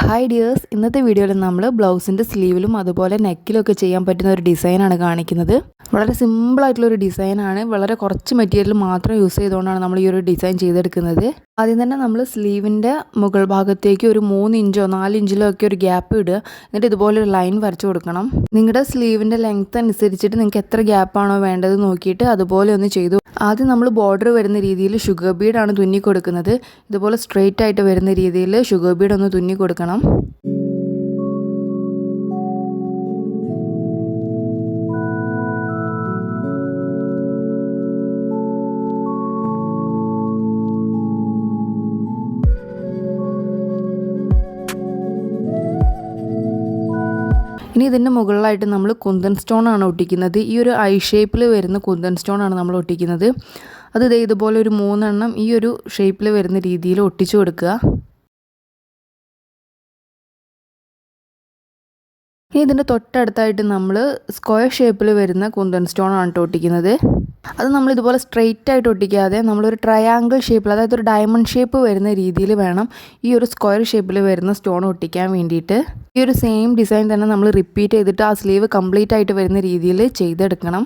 Hi dears, ഇന്നത്തെ വീഡിയോയിൽ നമ്മൾ ബ്ലൗസിൻ്റെ സ്ലീവിലും അതുപോലെ നെക്കിലൊക്കെ ചെയ്യാൻ പറ്റുന്ന ഒരു ഡിസൈനാണ് കാണിക്കുന്നത്. വളരെ സിമ്പിളായിട്ടുള്ളൊരു ഡിസൈനാണ്. വളരെ കുറച്ച് മെറ്റീരിയൽ മാത്രം യൂസ് ചെയ്തുകൊണ്ടാണ് നമ്മൾ ഈ ഒരു ഡിസൈൻ ചെയ്തെടുക്കുന്നത്. ആദ്യം തന്നെ നമ്മൾ സ്ലീവിൻ്റെ മുകൾ ഭാഗത്തേക്ക് ഒരു 3 ഇഞ്ചോ 4 ഇഞ്ചിലോ ഒക്കെ ഒരു ഗ്യാപ്പ് ഇടുക. എന്നിട്ട് ഇതുപോലെ ഒരു ലൈൻ വരച്ചു കൊടുക്കണം. നിങ്ങളുടെ സ്ലീവിൻ്റെ ലെങ്ത്ത് അനുസരിച്ചിട്ട് നിങ്ങൾക്ക് എത്ര ഗ്യാപ്പാണോ വേണ്ടത് നോക്കിയിട്ട് അതുപോലെ ഒന്ന് ചെയ്തു. ആദ്യം നമ്മൾ ബോർഡർ വരുന്ന രീതിയിൽ ഷുഗർ ബീഡാണ് തുന്നി കൊടുക്കുന്നത്. ഇതുപോലെ സ്ട്രെയിറ്റ് ആയിട്ട് വരുന്ന രീതിയിൽ ഷുഗർ ബീഡ് ഒന്ന് തുന്നി കൊടുക്കണം. ഇനി ഇതിൻ്റെ മുകളിലായിട്ട് നമ്മൾ കുന്തൻ സ്റ്റോൺ ആണ് ഒട്ടിക്കുന്നത്. ഈ ഒരു ഐ ഷേപ്പിൽ വരുന്ന കുന്തൻ സ്റ്റോൺ ആണ് നമ്മൾ ഒട്ടിക്കുന്നത്. അത് ഇതുപോലെ ഒരു 3 എണ്ണം ഈ ഒരു ഷേപ്പിൽ വരുന്ന രീതിയിൽ ഒട്ടിച്ചു കൊടുക്കുക. ഇനി ഇതിൻ്റെ തൊട്ടടുത്തായിട്ട് നമ്മൾ സ്ക്വയർ ഷേപ്പിൽ വരുന്ന കുന്തൻ സ്റ്റോൺ ആണ് ഒട്ടിക്കുന്നത്. അത് നമ്മൾ ഇതുപോലെ സ്ട്രെയിറ്റ് ആയിട്ട് ഒട്ടിക്കാതെ നമ്മളൊരു ട്രയാങ്കിൾ ഷേപ്പിൽ, അതായത് ഒരു ഡയമണ്ട് ഷേപ്പ് വരുന്ന രീതിയിൽ വേണം ഈ ഒരു സ്ക്വയർ ഷേപ്പിൽ വരുന്ന സ്റ്റോൺ ഒട്ടിക്കാൻ വേണ്ടിയിട്ട്. ഈ ഒരു സെയിം ഡിസൈൻ തന്നെ നമ്മൾ റിപ്പീറ്റ് ചെയ്തിട്ട് ആ സ്ലീവ് കംപ്ലീറ്റ് ആയിട്ട് വരുന്ന രീതിയിൽ ചെയ്തെടുക്കണം.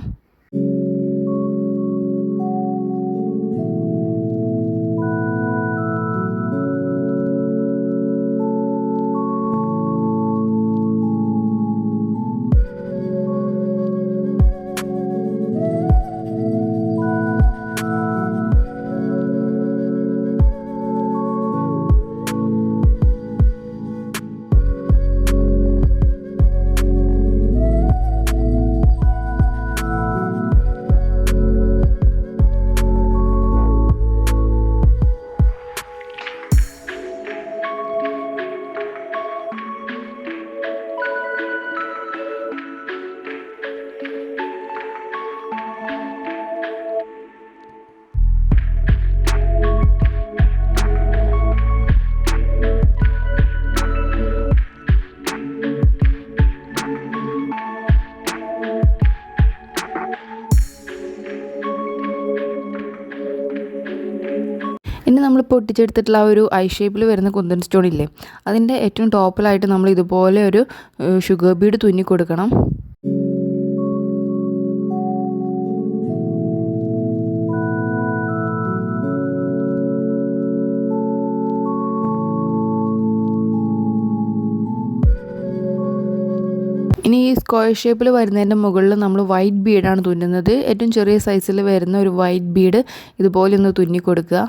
ഇനി നമ്മളിപ്പോൾ ഒട്ടിച്ചെടുത്തിട്ടുള്ള ആ ഒരു ഐ ഷേപ്പിൽ വരുന്ന കുന്തൻ സ്റ്റോൺ ഇല്ലേ, അതിൻ്റെ ഏറ്റവും ടോപ്പിലായിട്ട് നമ്മൾ ഇതുപോലെ ഒരു ഷുഗർ ബീഡ് തുന്നി കൊടുക്കണം. ഇനി ഈ സ്ക്വയർ ഷേപ്പിൽ വരുന്നതിൻ്റെ മുകളിൽ നമ്മൾ വൈറ്റ് ബീഡാണ് തുന്നുന്നത്. ഏറ്റവും ചെറിയ സൈസിൽ വരുന്ന ഒരു വൈറ്റ് ബീഡ് ഇതുപോലെ ഒന്ന് തുന്നി കൊടുക്കുക.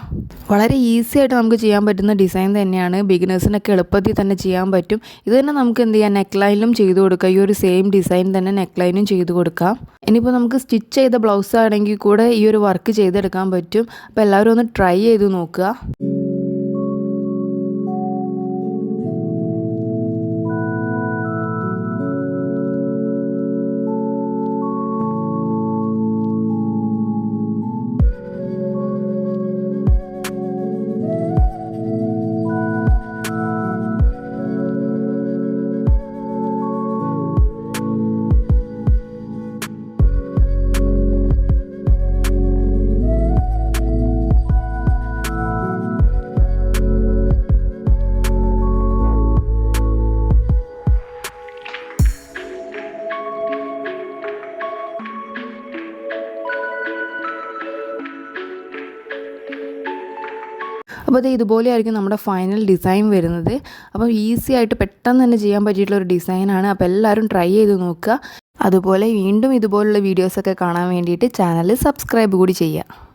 വളരെ ഈസി ആയിട്ട് നമുക്ക് ചെയ്യാൻ പറ്റുന്ന ഡിസൈൻ തന്നെയാണ്. ബിഗിനേഴ്സിനൊക്കെ എളുപ്പത്തിൽ തന്നെ ചെയ്യാൻ പറ്റും. ഇത് തന്നെ നമുക്ക് എന്ത് ചെയ്യാം, നെക്ക് ലൈനിലും ചെയ്ത് കൊടുക്കുക. ഈ ഒരു സെയിം ഡിസൈൻ തന്നെ നെക്ക് ലൈനും ചെയ്ത് കൊടുക്കാം. ഇനിയിപ്പോൾ നമുക്ക് സ്റ്റിച്ച് ചെയ്ത ബ്ലൗസ് ആണെങ്കിൽ കൂടെ ഈ ഒരു വർക്ക് ചെയ്തെടുക്കാൻ പറ്റും. അപ്പോൾ എല്ലാവരും ഒന്ന് ട്രൈ ചെയ്ത് നോക്കുക. അപ്പോൾ അത് ഇതുപോലെ ആയിരിക്കും നമ്മുടെ ഫൈനൽ ഡിസൈൻ വരുന്നത്. അപ്പോൾ ഈസി ആയിട്ട് പെട്ടെന്ന് തന്നെ ചെയ്യാൻ പറ്റിയിട്ടുള്ളൊരു ഡിസൈനാണ്. അപ്പോൾ എല്ലാവരും ട്രൈ ചെയ്ത് നോക്കുക. അതുപോലെ വീണ്ടും ഇതുപോലുള്ള വീഡിയോസൊക്കെ കാണാൻ വേണ്ടിയിട്ട് ചാനൽ സബ്സ്ക്രൈബ് കൂടി ചെയ്യുക.